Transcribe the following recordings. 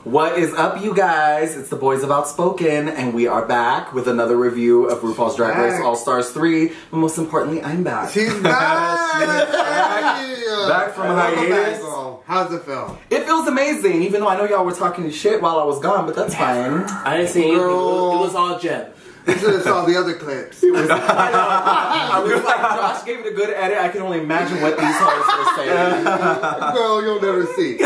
What is up, you guys? It's the boys of Outspoken, and we are back with another review of RuPaul's Drag Race All-Stars 3. But most importantly, I'm back. She's back! Back from hiatus. How's it feel? It feels amazing, even though I know y'all were talking shit while I was gone, but that's fine. I didn't see anything. It was all Jeb. You should have saw the other clips. I was like, Josh gave it a good edit. I can only imagine what these hoes were saying. Girl, you'll never see.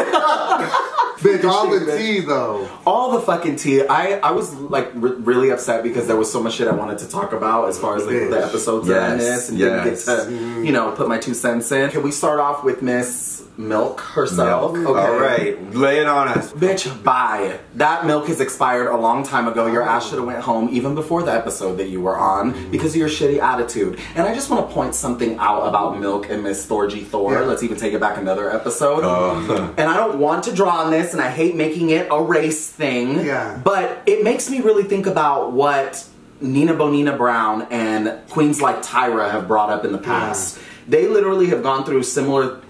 Bitch, all the tea though. All the fucking tea. I was like really upset because there was so much shit I wanted to talk about as far as like, the episodes in this, and didn't get to, you know, put my 2 cents in. Can we start off with Miss Milk herself? Milk. Okay. All right, lay it on us. Bitch, bye. That milk has expired a long time ago. Your ass should have went home even before the episode that you were on because of your shitty attitude. And I just want to point something out about Milk and Miss Thorgy Thor. Let's even take it back another episode. And I don't want to draw on this, and I hate making it a race thing. But it makes me really think about what Nina Bonina Brown and queens like Tyra have brought up in the past. They literally have gone through similar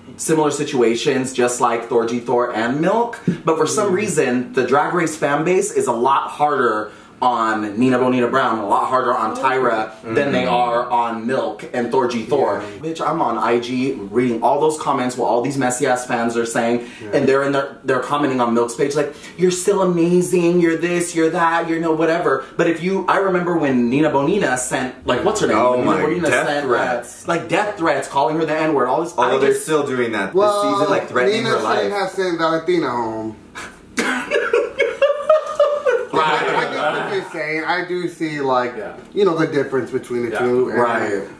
situations, just like Thorgy Thor and Milk, but for some reason the Drag Race fan base is a lot harder on Nina Bonina Brown, a lot harder on Tyra than they are on Milk and Thorgy Thor. Bitch, I'm on IG reading all those comments what all these messy ass fans are saying, and they're commenting on Milk's page like, you're still amazing, you're this, you're that, you're no whatever. But if you, I remember when Nina Bonina sent, like, what's her name? Oh Nina my, Bonina death threats. Like death threats, calling her the N-word, all this. Although they're still doing that this season, like threatening her life. Nina shouldn't have sent Valentina home. I get what you're saying. I do see, like, you know, the difference between the two. And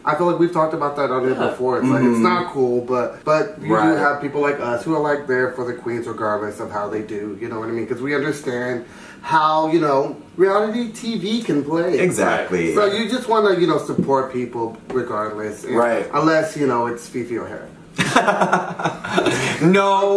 I feel like we've talked about that on here before. It's like, it's not cool, but you do have people like us who are, like, there for the queens regardless of how they do. You know what I mean? Because we understand how, you know, reality TV can play. Exactly. So you just want to, you know, support people regardless. And unless, you know, it's Fifi O'Hara. No.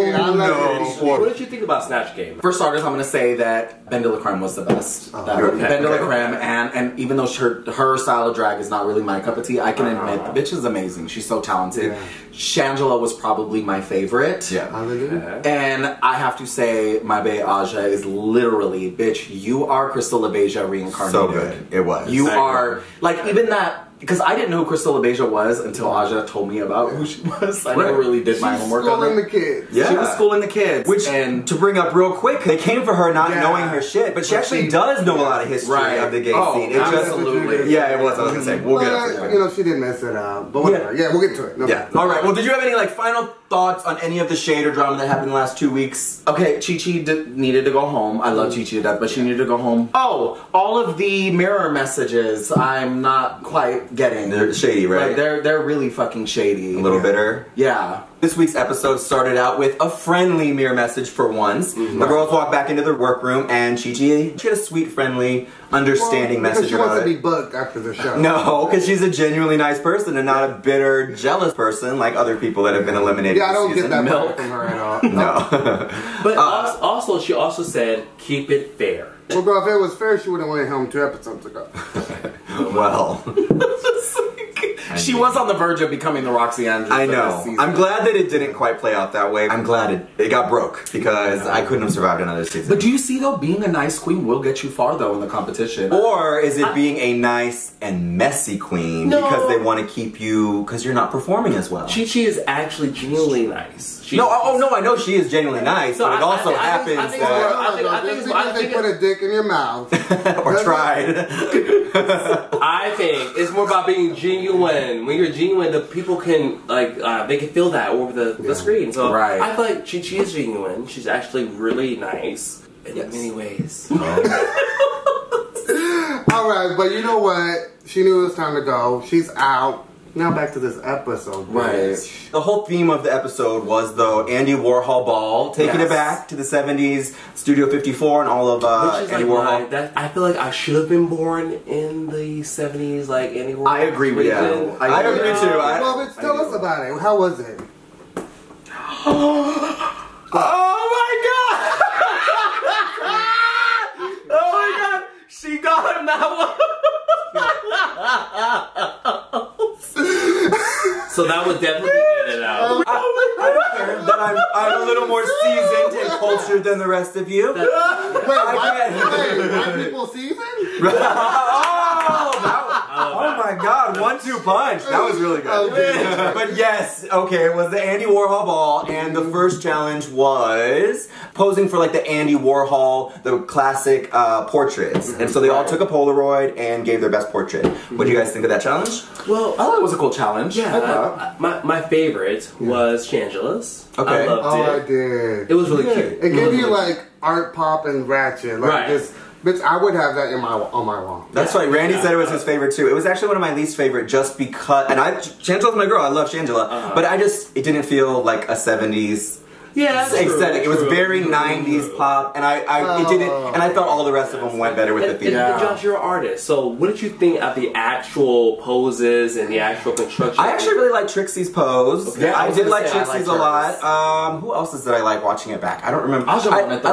What did you think about Snatch Game? For starters, I'm going to say that Ben de la Creme was the best. Ben de la Creme, and even though her style of drag is not really my cup of tea, I can admit the bitch is amazing. She's so talented. Shangela was probably my favorite. And I have to say, my bae Aja is literally, bitch, you are Crystal LaBeija reincarnated. So good. It was. You are, like, even that. Because I didn't know who Crystal LaBeija was until Aja told me about who she was. I never really did my homework on her. Schooling the kids. She was schooling the kids. Which, and to bring up real quick, they came for her not knowing her shit, but she actually does know a lot of history of the gay scene. It absolutely. It was. I was going to say, we'll get up to it. You know, she didn't mess it up. But whatever. Yeah, we'll get to it. All right. Well, did you have any, like, final thoughts on any of the shade or drama that happened in the last 2 weeks? Okay, Chi-Chi needed to go home. I love Chi-Chi to death, but she needed to go home. Oh, all of the mirror messages I'm not quite getting. They're shady, right? Like, they're really fucking shady. A little bitter? Yeah. This week's episode started out with a friendly mirror message for once. The girls walked back into the workroom and Chi-Chi, she had a sweet, friendly, understanding message about it. She wants to be booked after the show. No, because she's a genuinely nice person and not a bitter, jealous person like other people that have been eliminated I don't get that Milk from her at all. No. But also, she also said, keep it fair. Well, girl, if it was fair, she would have went home 2 episodes ago. Well. She was on the verge of becoming the Roxy Andrews. I know. I'm glad that it didn't quite play out that way. I'm glad it got broke because I couldn't have survived another season. But do you see, though, being a nice queen will get you far, though, in the competition? Or is it being a nice and messy queen because they want to keep you, because you're not performing as well? Chi-Chi is actually genuinely nice. No, I know she is genuinely nice, but it also happens that... I think they put a dick in your mouth. Or tried. I think it's more about being genuine. When you're genuine, the people can, like, they can feel that over the screen. So I feel like Chi-Chi is genuine. She's actually really nice in many ways. Alright, but you know what? She knew it was time to go. She's out. Now back to this episode. The whole theme of the episode was, though, Andy Warhol Ball, taking it back to the 70s, Studio 54 and all of Andy Warhol. I feel like I should have been born in the 70s, like Andy Warhol. I agree with you. I agree too. Well, but tell us about it. How was it? Oh my god! Oh my god! She got him that one! So that would definitely be edited out. I don't care that I'm a little little more seasoned and cultured than the rest of you. Wait, white people seasoned? Oh my God, 1-2 punch. That was really good. But yes, okay, it was the Andy Warhol Ball, and the first challenge was posing for like the Andy Warhol, the classic portraits. And so they all took a Polaroid and gave their best portrait. What do you guys think of that challenge? Well, I thought it was a cool challenge. Yeah, my favorite was Shangela's. Okay. I loved it. I did. It was really cute. It gave you like art pop and ratchet. Like this. Bitch, I would have that on my wall. That's right. Randy said it was his favorite too. It was actually one of my least favorite, just because. And Shangela's my girl. I love Shangela, but it didn't feel like a 70s. Yeah, aesthetic. It was very 90s pop, and it didn't. And I thought all the rest of them went better with the theme. And Josh, you're an artist, so what did you think of the actual poses and the actual construction? I actually really like Trixie's pose. Okay. I did like Trixie's a lot. Who else did I like watching it back? I don't remember. I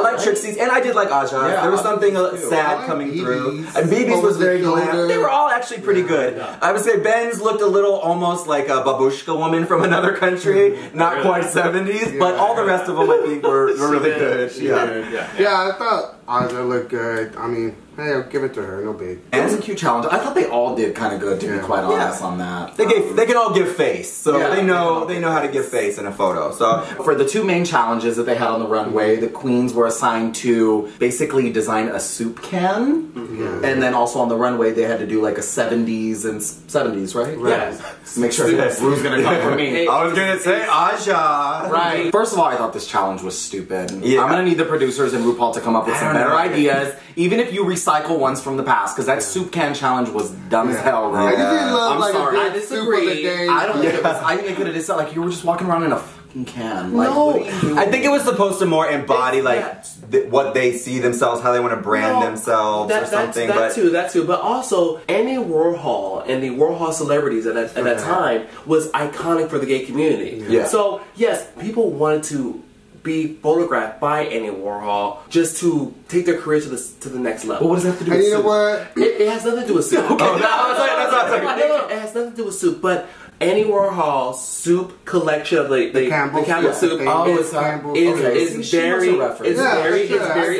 like Trixie's, and I did like Aja. Yeah, there was something sad coming through. And BB's was very glam. They were all actually pretty good. I would say Ben's looked a little almost like a babushka woman from another country, not quite 70s, but all the rest of them I think were really good. Yeah, I thought Aja looked good. I mean, hey, I'll give it to her. No big. It was a cute challenge. I thought they all did kind of good, to be quite honest on that. They can all give face, so they know how to give face in a photo. So for the two main challenges that they had on the runway, the queens were assigned to basically design a soup can, and then also on the runway they had to do like a 70s, right? Yeah. Make sure Rue's gonna come for me. I was gonna say Aja. Right. First of all, I thought this challenge was stupid. I'm gonna need the producers and RuPaul to come up with some better ideas, even if you recycle ones from the past, because that soup can challenge was dumb as hell, bro. I'm sorry. I disagree. I don't think it was. I think they could have just said like you were just walking around in a fucking can. Like, no, I think it was supposed to more embody like what they see themselves, how they want to brand themselves or something. That too. But also, Andy Warhol and the Warhol celebrities at that time was iconic for the gay community. Yeah. So yes, people wanted to be photographed by Andy Warhol just to take their career to the next level. But what does that have to do with soup? You know what? It has nothing to do with soup. Okay. Oh, that's not it has nothing to do with soup, but Andy Warhol's soup collection of the Campbell soup is very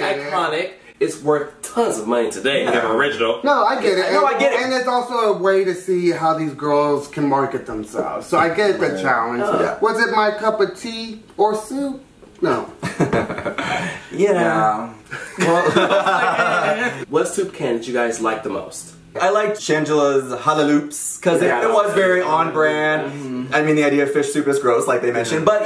iconic. It's worth tons of money today. They're original. No, I get it. No, I get it. And it's also a way to see how these girls can market themselves. So I get the challenge. Was it my cup of tea or soup? No. Yeah. Well, what soup can did you guys like the most? I liked Shangela's Halaloops because it was very on brand. I mean, the idea of fish soup is gross, like they mentioned, but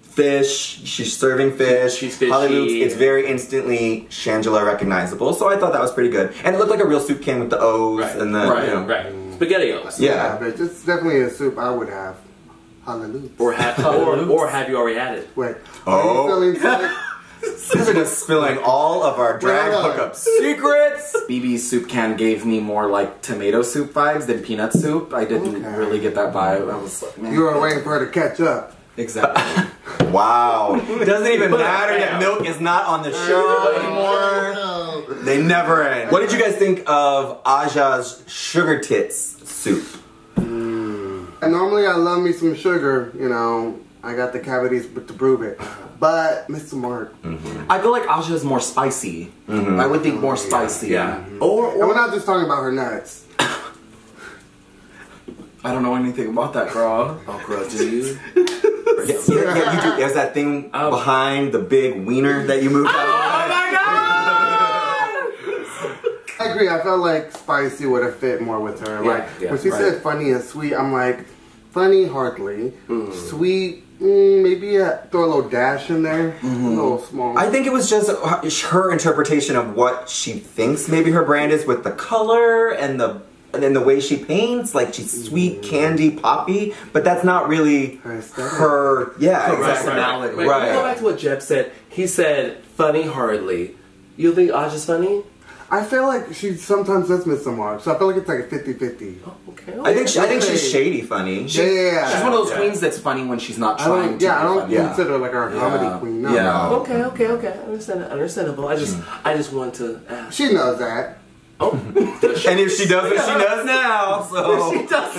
fish. She's serving fish. She's fishy. Halaloops. It's very instantly Shangela recognizable, so I thought that was pretty good. And it looked like a real soup can with the O's and the SpaghettiOs. Yeah, but it's definitely a soup I would have. Hallelujah. Or have you already had it? Wait. Oh. Are you feeling sick? We're just spilling all of our drag hookup secrets. BB's soup can gave me more like tomato soup vibes than peanut soup. I didn't really get that vibe. I was like, man. You were waiting for her to catch up. Exactly. Wow. It doesn't even matter that Milk is not on the show anymore. They never end. What did you guys think of Aja's sugar tits soup? Normally I love me some sugar, I got the cavities to prove it. But Mr. Mark. I feel like Aja is more spicy. I would think more spicy. Yeah. Or and we're not just talking about her nuts. I don't know anything about that, girl. Oh, girl, do you? Yeah, you do. There's that thing behind the big wiener that you moved out of. Oh my God! I agree. I felt like spicy would have fit more with her. When she said funny and sweet, I'm like, funny hardly, sweet. Maybe throw a little dash in there, a little small. I think it was just her interpretation of what she thinks maybe her brand is with the color and the way she paints. Like she's sweet, candy, poppy, but that's not really her personality. Right. Go back to what Jeb said. He said, "Funny hardly." You think Aja's funny? I feel like she sometimes does miss some marks, so I feel like it's like a 50-50. Oh, okay. I think she's shady funny. Yeah. She's one of those queens that's funny when she's not trying to. I don't consider her like our comedy queen. No. Yeah. Okay. Understandable. I just want to ask. She knows that. Oh. And if she doesn't, she does now. So she does.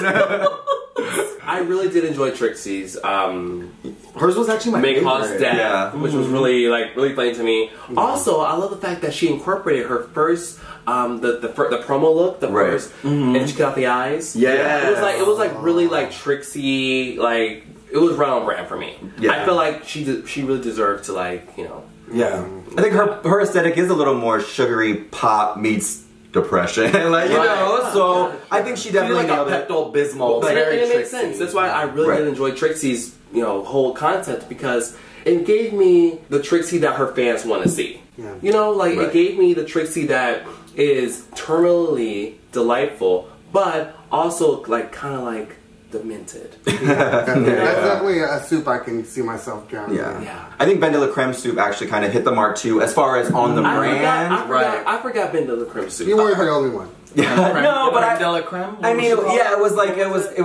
I really did enjoy Trixie's Hers was actually my favorite. Haw's death, which was really funny to me. Also, I love the fact that she incorporated her first the promo look, the first, and she cut out the eyes. Yeah, it was like really like Trixie, like it was right on brand for me. Yeah. I feel like she really deserved to Yeah, I think her aesthetic is a little more sugary pop meets depression, so I think she definitely like a Pepto-Bismol. And it makes sense. That's why I really did enjoy Trixie's whole concept, because it gave me the Trixie that her fans want to see. Yeah. It gave me the Trixie that is terminally delightful, but also kind of demented. That's definitely a soup I can see myself drowning in. I think Ben de la Creme soup actually kind of hit the mark too, as far as on the brand. I forgot Ben de la Creme soup. You weren't the only one. No, but creme de la creme. I mean, it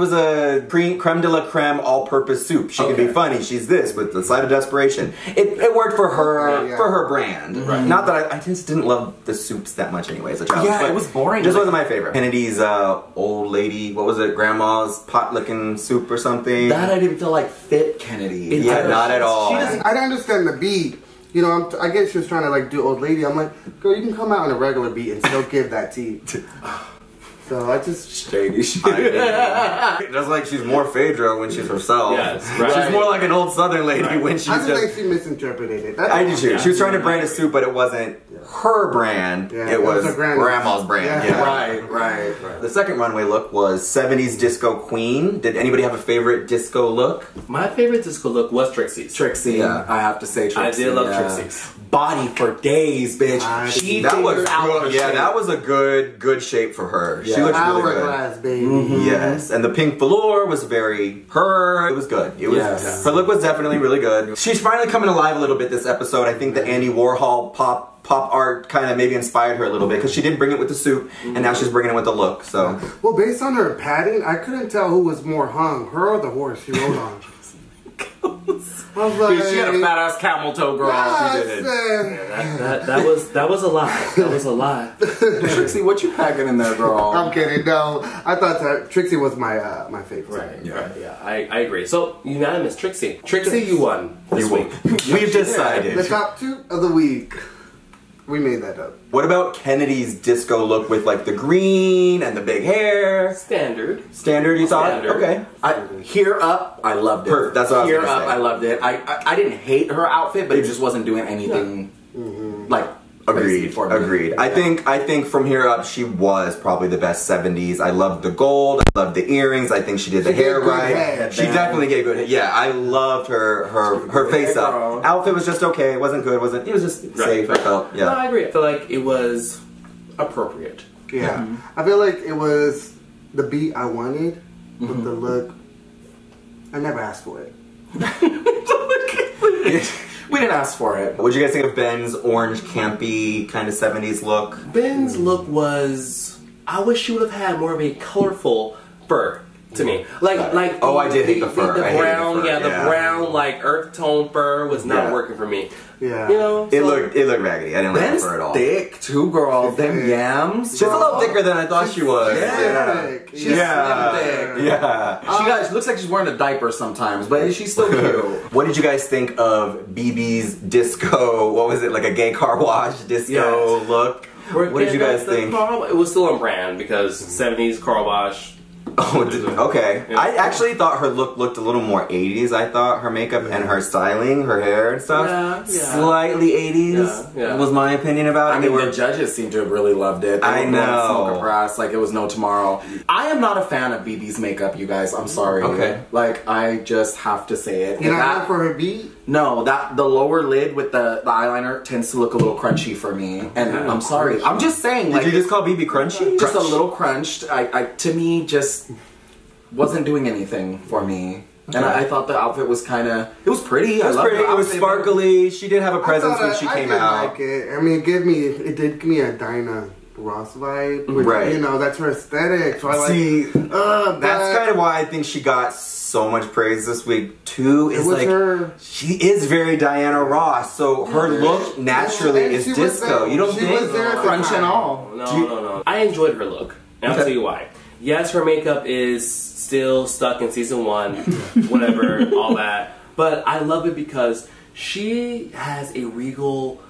was a creme de la creme all-purpose soup. She could be funny. She's this with the slight of desperation. It worked for her brand. Right. Not that I just didn't love the soups that much anyway as a child. Yeah, it was boring. Just wasn't my favorite. Kennedy's old lady, what was it? Grandma's pot-licking soup or something. That I didn't feel like fit Kennedy. Not at all. I don't understand the beat. I guess she was trying to do old lady. I'm like, girl, you can come out on a regular beat and still give that tea. So I just shady. Just like she's more Phaedra when she's herself. Yes, right. She's more like an old Southern lady when she's. I just think she misinterpreted it. I do too. She was trying to brand a soup, but it wasn't her brand. Yeah, it was Grandma's brand. Yeah. Right. The second runway look was 70s disco queen. Did anybody have a favorite disco look? My favorite disco look was Trixie's. Trixie, I have to say Trixie. I did love Trixie's. Body for days, bitch. That was a good shape for her. Yeah. She looked really good. Hourglass, baby. Yes, and the pink velour was very her. It was good. It was her look was definitely really good. She's finally coming alive a little bit this episode. I think the Andy Warhol pop art kind of maybe inspired her a little bit, because she did bring it with the soup, and now she's bringing it with the look. So, well, based on her padding, I couldn't tell who was more hung, her or the horse she rode on. I was like, she had a fat ass camel toe, girl. She did. That was a lie. That was a lie. Trixie, what you packing in there, girl? I'm kidding. No, I thought that Trixie was my favorite. Right. I agree. So unanimous, Trixie. Trixie, you won this week. We've decided. The top 2 of the week. We made that up. What about Kennedy's disco look with the green and the big hair? Standard, you thought? Okay. Here Up, I loved it. That's what Here Up, I loved it. I didn't hate her outfit, but it just wasn't doing anything Agreed. I think from here up, she was probably the best 70s. I loved the gold. I loved the earrings. I think she did the hair right. She definitely gave good hair. Yeah, I loved her face up. Outfit was just okay. It wasn't good. It was just safe. I felt. Yeah. No, I agree. I feel like it was appropriate. Yeah. I feel like it was the beat I wanted, with the look. I never asked for it. We didn't ask for it. What did you guys think of Ben's orange, campy, kind of 70s look? Ben's look was... I wish she would have had more of a colorful fur to me. I did hate the fur. The brown, the brown, earth tone fur was not working for me. Yeah. It looked raggedy. I didn't like the fur at all. Thick too, girl. Them yams. She's a little thicker than I thought she was. She's slim thick. Yeah. She looks like she's wearing a diaper sometimes, but she's still cute. What did you guys think of BB's disco? What was it, like a gay car wash disco look? What did you guys think? It was still on brand because 70s car wash. Oh, okay. Yeah. I actually thought her look looked a little more 80s. I thought her makeup and her styling, her hair and stuff, slightly 80s was my opinion about it. I mean, the judges seem to have really loved it. I know. Smoke a brass like it was no tomorrow. I am not a fan of BB's makeup, you guys. I'm sorry. Okay. I just have to say it. You're not for her beat? No, the lower lid with the eyeliner tends to look a little crunchy for me. And I'm sorry. I'm just saying. Did you just call BB crunchy? Just a little crunched. To me, just wasn't doing anything for me. Okay. And I thought the outfit was kind of... It was pretty. It was sparkly. She did have a presence when she came out. Like it. I mean, it did give me a Dinah Ross vibe. Which, that's her aesthetic. So that's kind of why I think she got so much praise this week too. She is very Diana Ross, so her look naturally is disco. You don't think crunch and all? No. I enjoyed her look, and I'll tell you why. Yes, her makeup is still stuck in season 1, whatever, all that. But I love it because she has a regal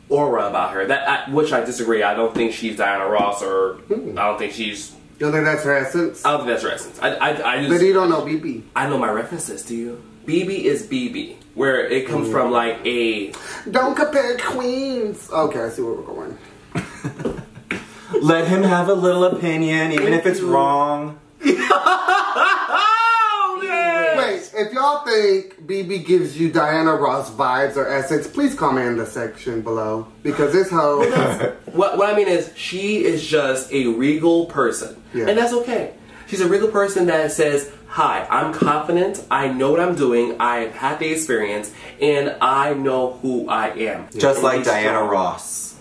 aura about her. Which I disagree. I don't think she's Diana Ross, or I don't think she's... You don't think that's her essence? I don't think that's her essence. I just... But you don't know BB. I know my references, do you? BB is BB. Where it comes from like a... Don't compare queens. Okay, I see where we're going. Let him have a little opinion, even if it's wrong. Wait, if y'all think BB gives you Diana Ross vibes or essence, please comment in the section below. Because this hoe... what I mean is, she is just a regal person. Yeah. And that's okay. She's a regal person that says, hi, I'm confident, I know what I'm doing, I've had the experience, and I know who I am. Just like Diana Ross.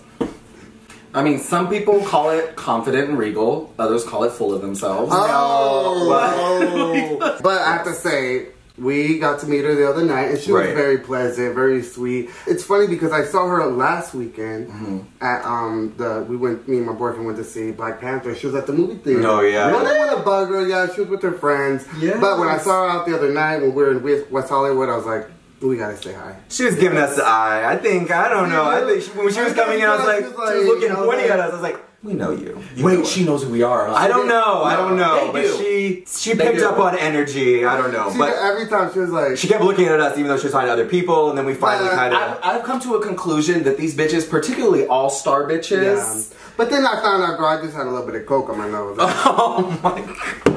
I mean, some people call it confident and regal, others call it full of themselves. Oh! But I have to say, we got to meet her the other night, and she was very pleasant, very sweet. It's funny because I saw her last weekend at me and my boyfriend went to see Black Panther. She was at the movie theater. Oh yeah. I didn't want to bug her. Yeah, she was with her friends. Yes. But when I saw her out the other night when we were in West Hollywood, I was like, we gotta say hi. She was giving us the eye. I don't know. I think when she was coming in, I was like, she was looking, pointing at us. I was like, we know you. Wait, she knows who we are. Huh? I don't know. But she picked up on energy. I don't know. But every time she was like, she kept looking at us, even though she was talking to other people, and then we finally kind of. I've come to a conclusion that these bitches, particularly all-star bitches. Yeah. But then I found out, girl, I just had a little bit of coke on my nose. Oh my god.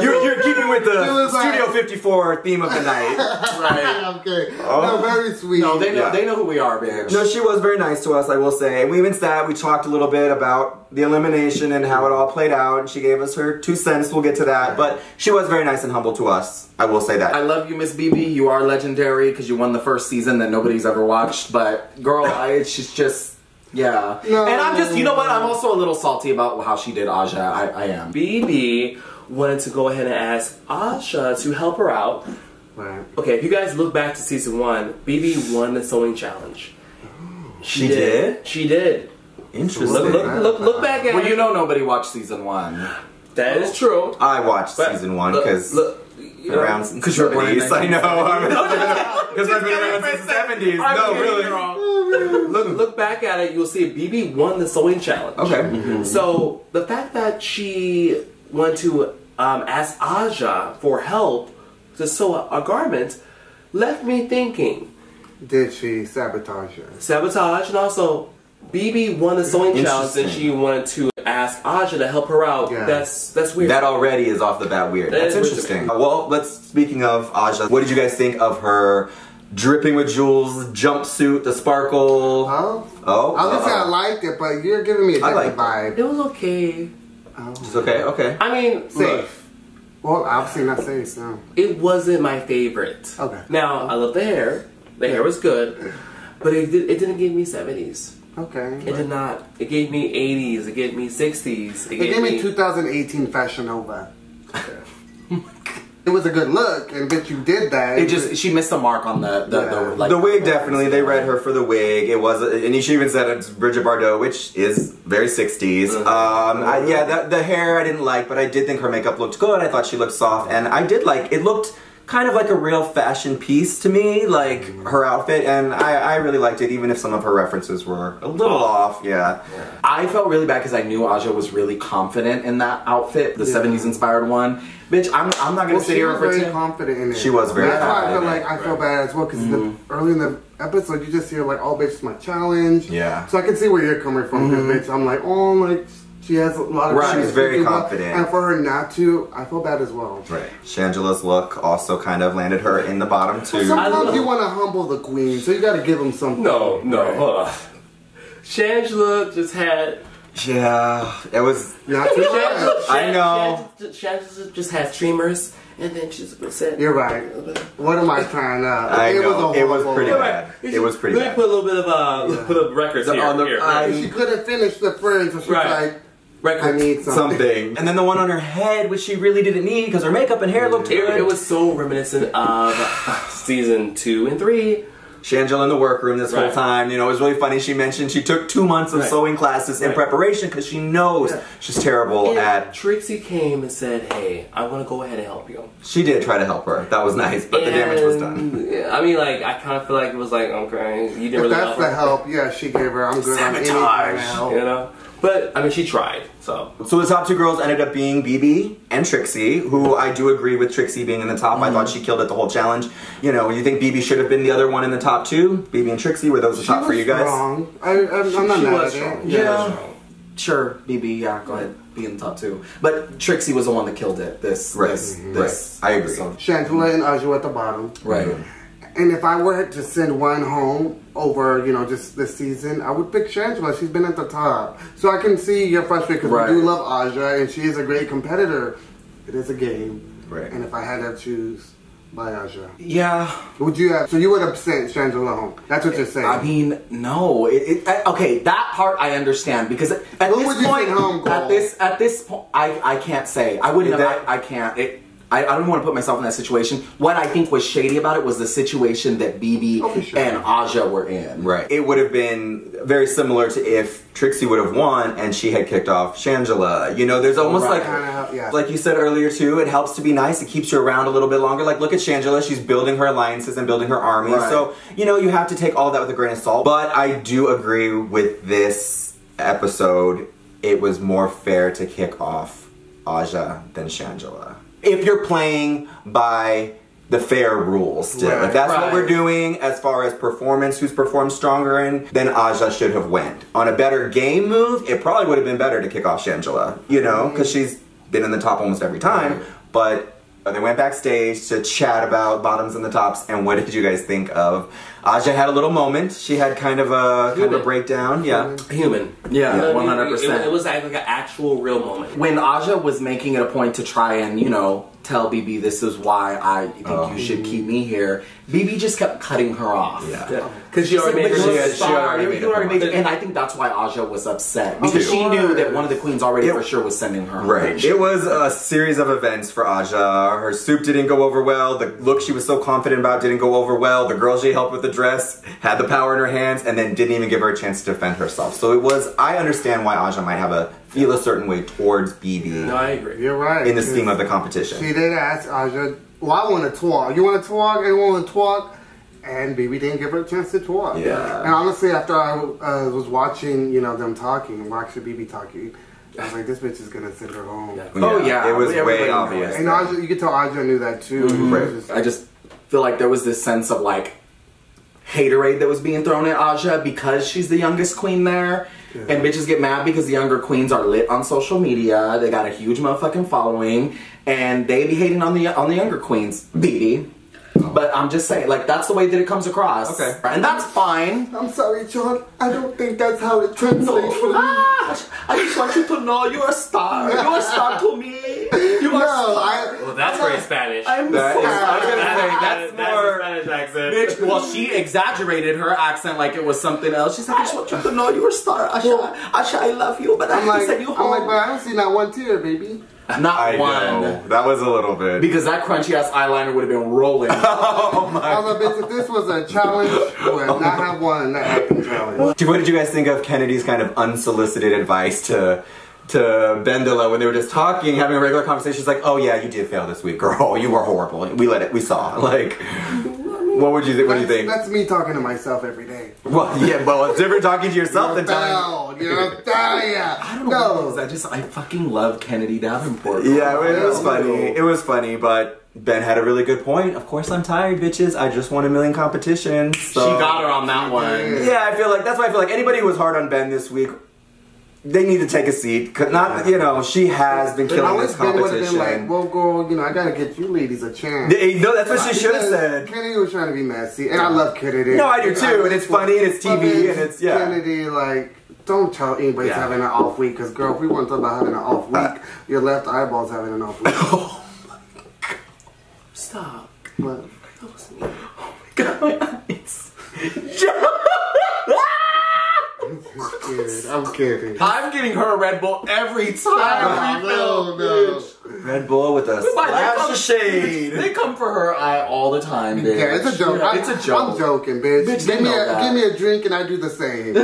You're keeping with the Studio 54 theme of the night. Right. Okay. Oh. No, very sweet. No, they know who we are, bitch. No, she was very nice to us, I will say. And we even sat, we talked a little bit about the elimination and how it all played out. And she gave us her 2 cents. We'll get to that. But she was very nice and humble to us. I will say that. I love you, Miss BB. You are legendary because you won the first season that nobody's ever watched. But, girl, she's just... Yeah. No. And I'm just, you know what? I'm also a little salty about how she did Aja. I am. BB wanted to go ahead and ask Aja to help her out. Right. Okay, if you guys look back to season 1, BB won the sewing challenge. She did? She did. Interesting. Look back at it. Well, you know nobody watched season 1. That is true. I watched season 1 because... Because you're born in the 70s. I know. Because I've been around since the 70s. No, really. Look back at it, you'll see BB won the sewing challenge. Okay. So the fact that she went to ask Aja for help to sew a garment left me thinking. Did she sabotage her? Sabotage, and also BB won the sewing challenge, and she wanted to ask Aja to help her out. Yeah. That's weird. That already is off the bat weird. That's interesting. Well, speaking of Aja, what did you guys think of her dripping with jewels jumpsuit, the sparkle? I was gonna say I liked it, but you're giving me a different vibe. It was okay. Just okay? Okay. I mean, safe. Well, obviously not safe, so. It wasn't my favorite. Okay. Now, I love the hair. The hair was good. But it didn't give me 70s. Okay. It did not. It gave me 80s. It gave me 60s. It gave me 2018 Fashion Nova. It was a good look, and bitch, you did that. She missed the mark on the wig. Definitely, they read her for the wig. It was, and she even said it's Bridget Bardot, which is very 60s. The hair I didn't like, but I did think her makeup looked good. I thought she looked soft, and I did like it. Looked kind of like a real fashion piece to me, like her outfit, and I really liked it, even if some of her references were a little off. Yeah. I felt really bad because I knew Aja was really confident in that outfit, the 70s inspired one. Bitch, I'm not gonna sit here and pretend. She was very confident in it. She was very confident. That's why I feel bad as well, because early in the episode you just hear like, "Oh, bitch, it's my challenge." Yeah. So I can see where you're coming from, bitch. I'm like, oh, like. She has a lot of She was very confident. And for her not to, I feel bad as well. Right. Shangela's look also kind of landed her in the bottom too. Sometimes you want to humble the queen, so you got to give them something. No, hold on. Shangela just had... Yeah, it was... Not too much. I know. Shangela just had streamers, and then she's upset. You're right. What am I trying to... I know. It was pretty bad. It was pretty bad. Let me put a little bit of records here. She couldn't finish the phrase, so she's like... I need something. And then the one on her head, which she really didn't need because her makeup and hair looked good. It was so reminiscent of season 2 and 3 Shangela in the workroom this whole time. You know, it was really funny. She mentioned she took 2 months of sewing classes in preparation because she knows she's terrible at... Trixie came and said, hey, I want to go ahead and help you. She did try to help her. That was nice, but the damage was done. Yeah, I mean, like, I kind of feel like it was like, okay, you didn't really help her. That's the help, yeah, she gave her. I'm good on any kind of help. You know? But, I mean, she tried, so. So the top 2 girls ended up being BB and Trixie, who I do agree with Trixie being in the top. I thought she killed it the whole challenge. You know, you think BB should have been the other one in the top 2? BB and Trixie, were those the top for you guys? Strong. I'm not mad at it. Yeah. Sure, BB, yeah, go ahead. Be in the top 2. But Trixie was the one that killed it. This. I agree. Shangela and Aja at the bottom. Right. And if I were to send one home over, you know, just this season, I would pick Shangela. She's been at the top. So I can see you're frustrated because we do love Aja and she is a great competitor. It is a game. Right. And if I had to choose, by Aja. Yeah. Would you have, so you would have sent Shangela home? That's what you're saying. I mean, no. Okay, that part I understand because at Who this would you point, send home, at this point, I can't say. I wouldn't have. I can't. I don't want to put myself in that situation. What I think was shady about it was the situation that BB and Aja were in. Right. It would have been very similar to if Trixie would have won and she had kicked off Shangela. You know, there's almost like you said earlier too, it helps to be nice. It keeps you around a little bit longer. Like, look at Shangela. She's building her alliances and building her army. Right. So, you know, you have to take all that with a grain of salt. But I do agree with this episode. It was more fair to kick off Aja than Shangela. If you're playing by the fair rules still. If that's what we're doing as far as performance, who's performed stronger in, then Aja should have went. On a better game move, it probably would have been better to kick off Shangela, you know, because she's been in the top almost every time. But they went backstage to chat about bottoms and the tops, and what did you guys think of? Aja had a little moment. She had kind of a breakdown. Yeah. Human. Yeah, 100%. It was like an actual real moment. When Aja was making it a point to try and, you know, tell BB this is why I think you should keep me here, BB just kept cutting her off. Yeah. Because she already made her. And I think that's why Aja was upset. Because she knew that one of the queens already for sure was sending her home. Right. It was a series of events for Aja. Her soup didn't go over well. The look she was so confident about didn't go over well. The girl she helped with the dress had the power in her hands and then didn't even give her a chance to defend herself. So it was, I understand why Aja might have feel a certain way towards BB. No, I agree. You're right. In the scheme of the competition. She did ask Aja, well, I want to talk. You want to talk? Anyone want to talk? And BB didn't give her a chance to talk. Yeah. And honestly, after I was watching, you know, them talking, watching BB talking, I was like, this bitch is gonna send her home. Yeah. Oh yeah, it was way obvious. And Aja, you could tell Aja knew that too. I just feel like there was this sense of like haterade that was being thrown at Aja because she's the youngest queen there. Yeah. And bitches get mad because the younger queens are lit on social media. They got a huge motherfucking following, and they be hating on the younger queens. BB. But I'm just saying, like, that's the way that it comes across. Okay. And that's fine. I'm sorry, John. I don't think that's how it translates for me. I just want you to know you're a star. You're a star to me. You are a star. Well, that's very Spanish. I'm so sorry. I was going to say, that's more Spanish accent. Bitch, well, she exaggerated her accent like it was something else. She's like, I just want you to know you're a star. Asha, I love you, but I have to send you home. I'm like, but I don't see not one tear, baby. Not one. Know. That was a little bit. Because that crunchy ass eyeliner would have been rolling. Oh my God. Bitch, if this was a challenge, we would not have won the acting challenge. What did you guys think of Kennedy's kind of unsolicited advice to Bendela when they were just talking, having a regular conversation? She's like, oh yeah, you did fail this week, girl. You were horrible. We saw. Like, what would you think? What do you think? That's me talking to myself every day. Well, yeah, well, it's different talking to yourself than telling. You're a failure. I don't know. I fucking love Kennedy Davenport. Yeah, it was funny. It was funny, but Ben had a really good point. Of course, I'm tired, bitches. I just won a million competitions. So. She got her on that one. Yeah, I feel like that's why I feel like anybody who was hard on Ben this week, they need to take a seat. Not, you know, she has been killing this competition. Like, well, girl, you know, I gotta get you ladies a chance. No, that's what she should have said. Kennedy was trying to be messy, and I love Kennedy. No, I do too, and it's funny, and it's TV, and it's, yeah. Kennedy, like, don't tell anybody's having an off week, because, girl, if we want to talk about having an off week, your left eyeball's having an off week. Oh my God. Stop. What? That was me. Oh my God, my eyes. I'm kidding. I'm getting her a Red Bull every time we film. No. Red Bull with a splash of shade. They come for her eye all the time, bitch. Yeah, it's a joke. It's a joke. I'm joking, bitch. Bitch, give me a drink and I do the same.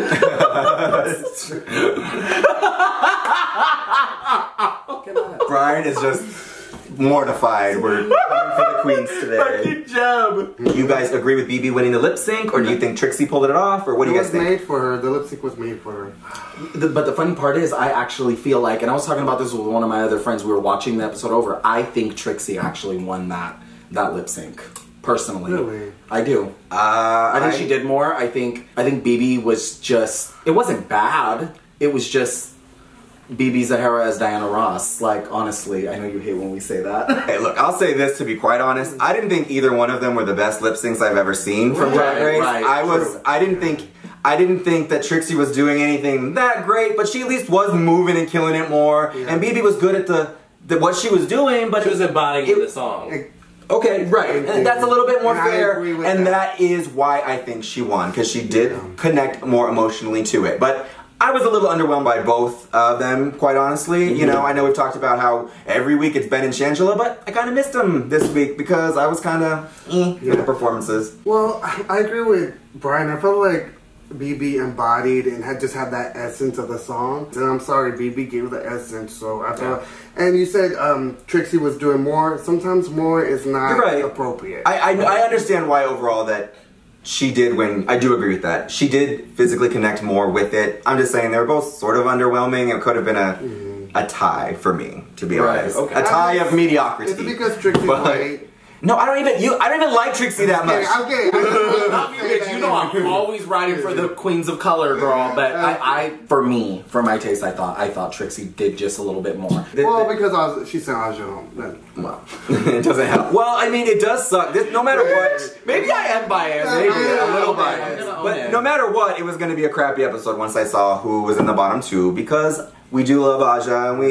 Brian is just mortified. We're coming for the queens today. Fucking job. You guys agree with BB winning the lip sync, or do you think Trixie pulled it off, or what do you guys think? It was made for her. The lip sync was made for her. But the funny part is, I actually feel like, and I was talking about this with one of my other friends, we were watching the episode over, I think Trixie actually won that lip sync. Personally. Really? I do. I think she did more. I think BB was just, it wasn't bad. It was just BB Zahara as Diana Ross. Like, honestly, I know you hate when we say that. Hey, look, I'll say this to be quite honest. I didn't think either one of them were the best lip syncs I've ever seen from Drag Race. I didn't think that Trixie was doing anything that great, but she at least was moving and killing it more. Yeah. And BB was good at the what she was doing, but she was embodying the song. Okay, right. And that's a little bit more fair. And that is why I think she won, because she did connect more emotionally to it. But I was a little underwhelmed by both of them, quite honestly. You know, I know we've talked about how every week it's Ben and Shangela, but I kind of missed them this week because I was kind of with the performances. Well, I agree with Brian. I felt like BB embodied and had that essence of the song. And I'm sorry, BB gave the essence, so I felt... And you said Trixie was doing more. Sometimes more is not appropriate. I understand why overall that she did win. I do agree with that. She did physically connect more with it. I'm just saying they were both sort of underwhelming. It could have been a tie for me, to be honest. Okay. A tie of mediocrity. Is it because Trixie's white? No, I don't even like Trixie that much. I'm kidding. You know I'm always riding for the queens of color, girl. But for my taste, I thought Trixie did just a little bit more. Well, because she sent Aja home. Well, it doesn't help. Well, I mean, it does suck. No matter what, maybe I am biased. Maybe a little biased. But no matter what, it was going to be a crappy episode once I saw who was in the bottom two, because we do love Aja, and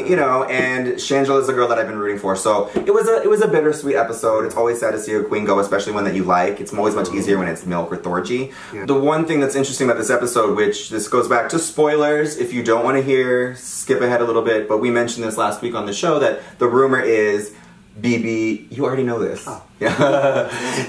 and Shangela is a girl that I've been rooting for. So it was a bittersweet episode. It's always sad to see a queen go, especially one that you like. It's always much easier when it's Milk or Thorgy. Yeah. The one thing that's interesting about this episode, which this goes back to spoilers, if you don't want to hear, skip ahead a little bit, but we mentioned this last week on the show that the rumor is BB, you already know this. Oh. Yeah.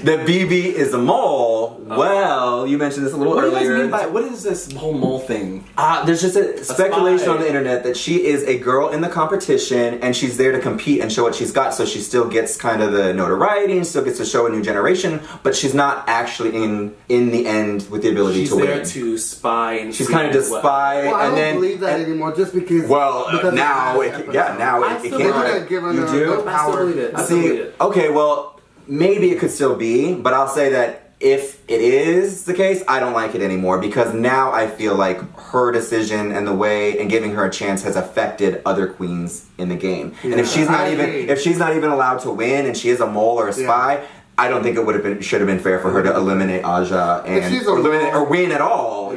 That BB is a mole. Oh. Well, you mentioned this a little earlier. What do you guys mean by, what is this whole mole thing? There's just a speculation on the internet that she is a girl in the competition and she's there to compete and show what she's got, so she still gets kind of the notoriety and still gets to show a new generation, but she's not actually in the end with the ability to win. She's there to spy and she's kind of to spy. Well, I don't believe that anymore, just because... Well, now it can't. You do? I still believe it. See, okay, well, maybe it could still be, but I'll say that if it is the case, I don't like it anymore, because now I feel like her decision and the way and giving her a chance has affected other queens in the game. Yeah. And if she's not even allowed to win and she is a mole or a spy, I don't think it should have been fair for her to eliminate Aja or win at all,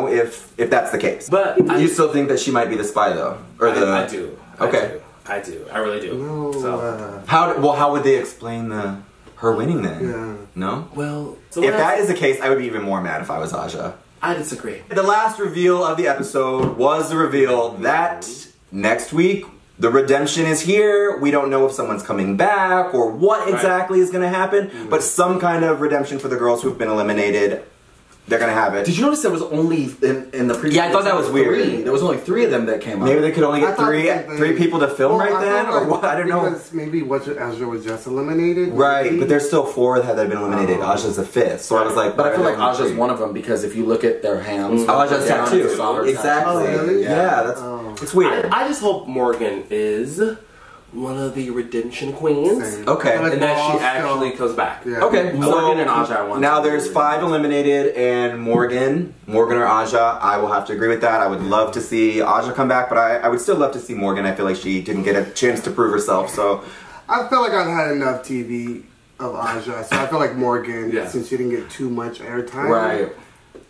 if that's the case. But you still think that she might be the spy though? Or I do. Okay. I do. I really do. No, so how would they explain her winning then? Yeah. No? Well, so if that is the case, I would be even more mad if I was Aja. I disagree. The last reveal of the episode was the reveal that next week the redemption is here. We don't know if someone's coming back or what exactly is going to happen, but some kind of redemption for the girls who've been eliminated. They're gonna have it. Did you notice there was only in the previous? Yeah, I thought that was weird. There was only 3 of them that came out. Maybe they could only get three people to film then, or what? I don't know. Because maybe Aja was just eliminated. Right, but there's still 4 that had been eliminated. Aja's the 5th, so I was like, but I feel like Aja's one of them, because if you look at their hands, Aja's tattoo. Exactly. Oh, really? Yeah, it's weird. I just hope Morgan is one of the redemption queens. Okay. And that she actually comes back. Yeah. Okay. Morgan and Aja. Now there's 5 eliminated, and Morgan or Aja, I will have to agree with that. I would love to see Aja come back, but I would still love to see Morgan. I feel like she didn't get a chance to prove herself, so. I feel like I've had enough TV of Aja, so I feel like Morgan, since she didn't get too much airtime. Right.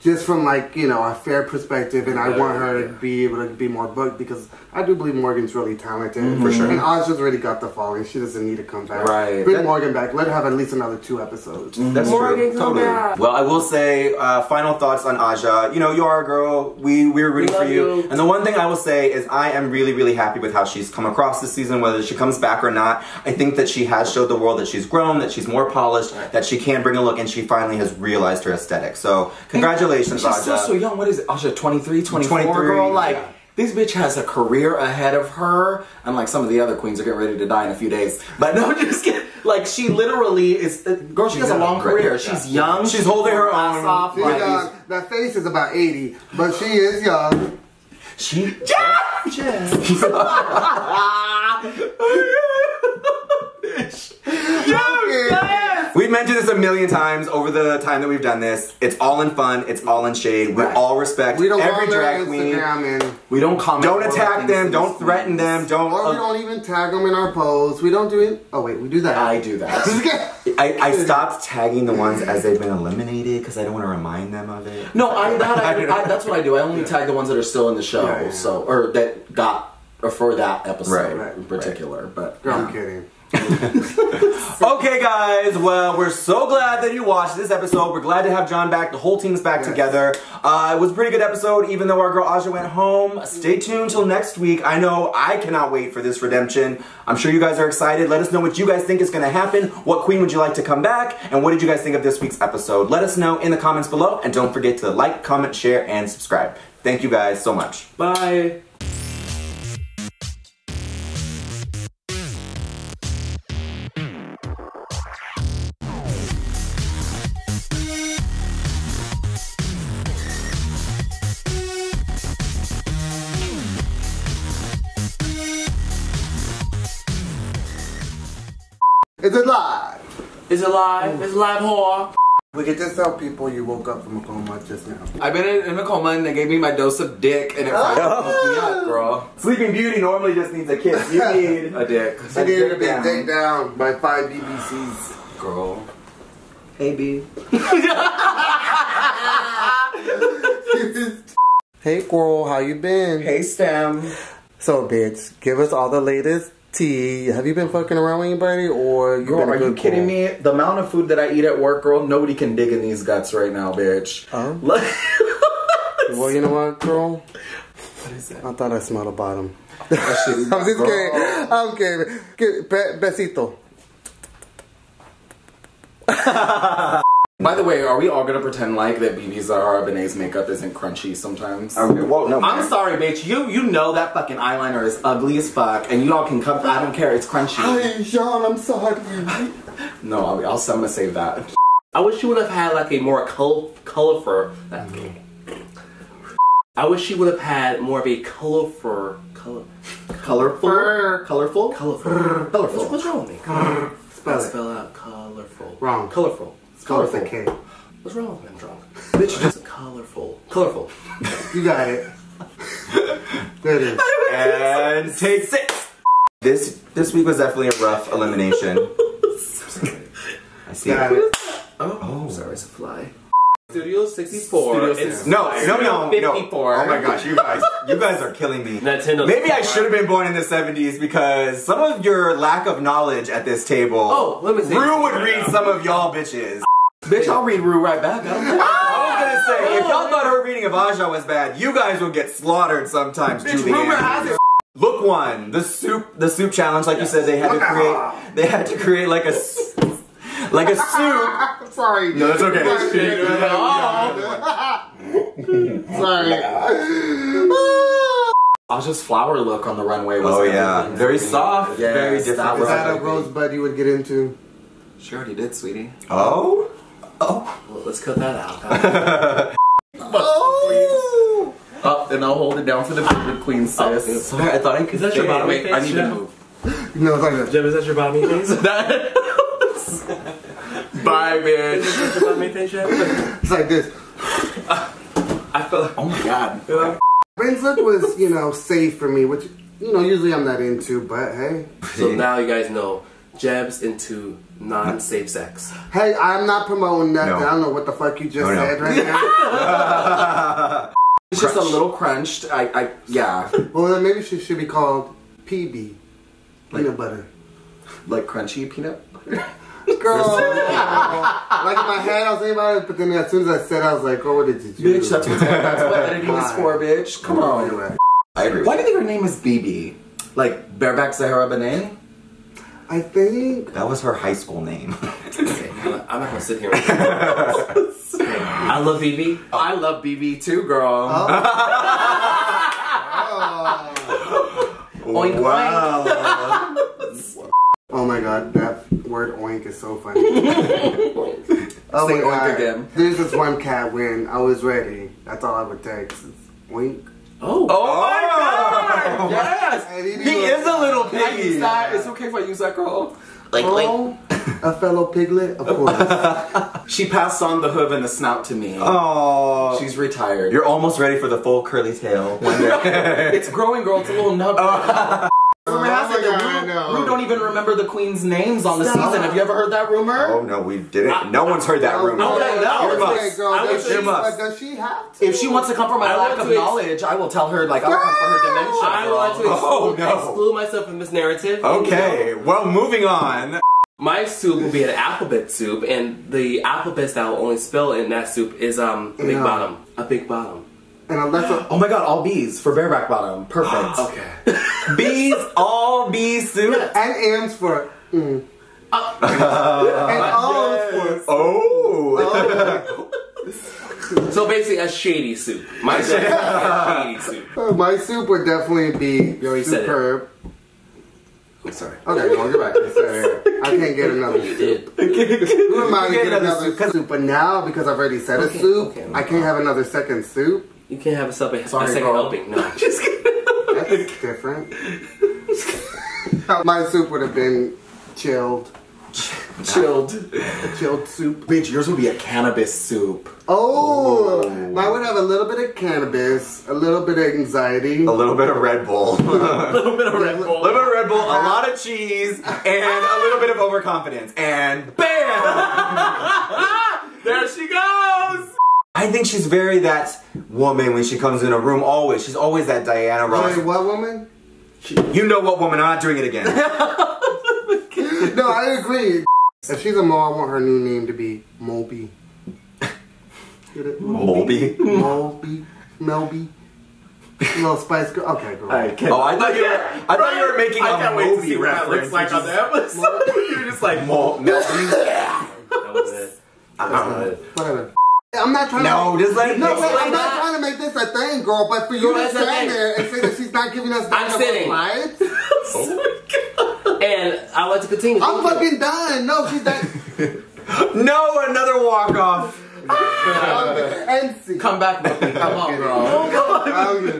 just from like, you know, a fair perspective, and I want her to be able to be more booked because I do believe Morgan's really talented. For sure. And Aja's already got the following. She doesn't need to come back. Right. Bring Morgan back. Let her have at least another 2 episodes. That's Morgan, true. come back. Well, I will say, final thoughts on Aja. You know, you are a girl. We're rooting for you. And the one thing I will say is I am really, really happy with how she's come across this season, whether she comes back or not. I think that she has showed the world that she's grown, that she's more polished, that she can bring a look, and she finally has realized her aesthetic. So, congratulations, Aja. She's still so young. What is it? Aja, 23, 24, girl? Like, this bitch has a career ahead of her, unlike some of the other queens are getting ready to die in a few days. But no, just kidding. Like, she literally is, girl, she has a long career. She's young. She's holding her own. Off. She's young. That face is about 80, but she is young. She... We've mentioned this a million times over the time that we've done this. It's all in fun. It's all in shade. We all respect every drag queen. We don't comment. Don't attack them. Don't threaten them. Don't. Or we don't even tag them in our posts. We don't do it. Oh wait, we do that. I do that. I stopped tagging the ones as they've been eliminated because I don't want to remind them of it. No, that's what I do. I only tag the ones that are still in the show, so or that got or for that episode in particular. But girl, I'm kidding. Okay, guys. Well, we're so glad that you watched this episode. We're glad to have John back. The whole team's back together. It was a pretty good episode, even though our girl Aja went home. Stay tuned till next week. I know I cannot wait for this redemption. I'm sure you guys are excited. Let us know what you guys think is going to happen. What queen would you like to come back? And what did you guys think of this week's episode? Let us know in the comments below. And don't forget to like, comment, share, and subscribe. Thank you guys so much. Bye. It's alive. It's alive. It's live whore. We can just tell people you woke up from a coma just now. I've been in a coma and they gave me my dose of dick and it finally woke me up, girl. Sleeping Beauty normally just needs a kiss. You need a dick. I needed to be dick down by 5 BBCs. Girl. Hey, B. Hey, girl, how you been? Hey, Stem. So, bitch, give us all the latest tea. Have you been fucking around with anybody, or you girl, been a are good you kidding girl? me? The amount of food that I eat at work, girl, nobody can dig in these guts right now, bitch. Oh? Well, you know what, girl? What is it? I thought I smelled a bottom. I'm I'm just kidding. I'm kidding. Besito. By the way, are we all gonna pretend like that BB Zahara Benet's makeup isn't crunchy sometimes? Well, no. I'm sorry, bitch. You know that fucking eyeliner is ugly as fuck, and you all can come. I don't care. It's crunchy. Hey, Sean, I'm sorry. No, I'm gonna save that. I wish she would have had like a more colorful. I wish she would have had more of a colorful. What's wrong with me? Spell out colorful. Wrong. Colorful. Colorful. K. What's wrong with me? I'm drunk. Bitch, just colorful. Colorful. You got it. There it is. And take 6. This week was definitely a rough elimination. I see. Got it. Oh, sorry, it's a fly. Studio 64. No. 54. Oh my gosh, you guys are killing me. Nintendo. Maybe I should have been born in the 70s because some of your lack of knowledge at this table. Oh, let me see. Rue would read some of y'all bitches. Bitch, I'll read Rue right back. I don't care. I was gonna say, if y'all thought her reading of Aja was bad, you guys will get slaughtered sometimes, Rumor has it. Look one, the soup challenge, like you said, they had to create like a soup. Sorry. No, that's okay. Sorry. Aja's flower look on the runway was very soft, yes, very different. Is that a rosebud you would get into? She already did, sweetie. Oh? Well, let's cut that out. Up, and I'll hold it down for the queen, sis. Sorry, I thought I could. Is that your bottom Wait, face? I need to move. No, it's like that. Jeb, is that your bottom face? Bye, bitch. Is that your bottom face, Jeb? It's like this. I feel like, Oh my god. Ben's look was, safe for me, which, usually I'm not into, but hey. So now you guys know, Jeb's into non-safe sex. Hey, I'm not promoting nothing. No. I don't know what the fuck you just said right now. It's just a little crunched. Yeah. Well, then maybe she should be called PB. Peanut butter. Like crunchy peanut butter? Girl. Like in my head, I was thinking about it, but then as soon as I said it, I was like, oh, what did you do? Bitch, that's what editing is for, bitch. Come on. I agree. Why do you think her name is BB? Like Bareback Zahara Benet? I think That was her high school name. Okay, I'm not gonna sit here. I love BB. I love BB too, girl. Oink, Wow. Oh my god, that word oink is so funny. Oh Say my oink god. again. There's this one cat when I was ready. That's all I would text. It's oink. Oh. Oh my god! Yes! He is a little Can I use piggy. that? It's okay if I use that, girl. Oh, a fellow piglet? Of course. She passed on the hoof and the snout to me. Oh. She's retired. You're almost ready for the full curly tail one day. It's growing, girl. It's a little nub. Rumor has it that Ru don't even remember the queen's names on the season. Have you ever heard that rumor? Oh no, we didn't. No one's heard that rumor. no. Okay, girl, I does would she- say but does she have to? If she wants to come for my I lack want of to knowledge, I will tell her, like, I'll come for her dementia. I want to Oh, no. exclude myself from this narrative. Okay, well, moving on. My soup will be an alphabet soup, and the alphabet that I will only spell in that soup is big No. bottom. A big bottom. And unless Oh my god, all B's for bareback bottom. Perfect. Okay. Bees, all bee soup. and M's for and O's for Oh. So basically a shady soup. My soup is a shady soup. my soup would definitely be already said it. superb. I'm sorry. Okay, go on, get back. I can't get another soup. Who am I to get another soup? But now, because I've already said a soup, okay. I can't have another second soup. You can't have a second Sorry, girl. helping. No. Just kidding. That's different. My soup would have been chilled. Chilled. A chilled soup. Bitch, yours would be a cannabis soup. Oh, mine would have a little bit of cannabis, a little bit of anxiety. A little bit of Red Bull. A little bit of Red Bull. A little bit of Red Bull, a lot of cheese, and a little bit of overconfidence. And BAM! There she goes! I think she's very that woman when she comes in a room, always. She's always that Diana Ross. Wait, what woman? You know what woman, I'm not doing it again. No, I agree. If she's a Mo, I want her new name to be Moby. Get it? Molby? Moby. Melby. Little Spice Girl. Okay, go ahead. Oh, I thought you were making a Moby reference. on the episode. You're just like, That that was it. Whatever. I'm not trying No, to... just let it No, go. wait, I'm not trying to make this a thing, girl, but for you Girl, to that's a stand thing. there and say that she's not giving us I'm sitting. vibes, And I want to continue. I'm fucking done. No, she's not... No, another walk-off. And see. Come back, Milky. Come on, girl. I'm good.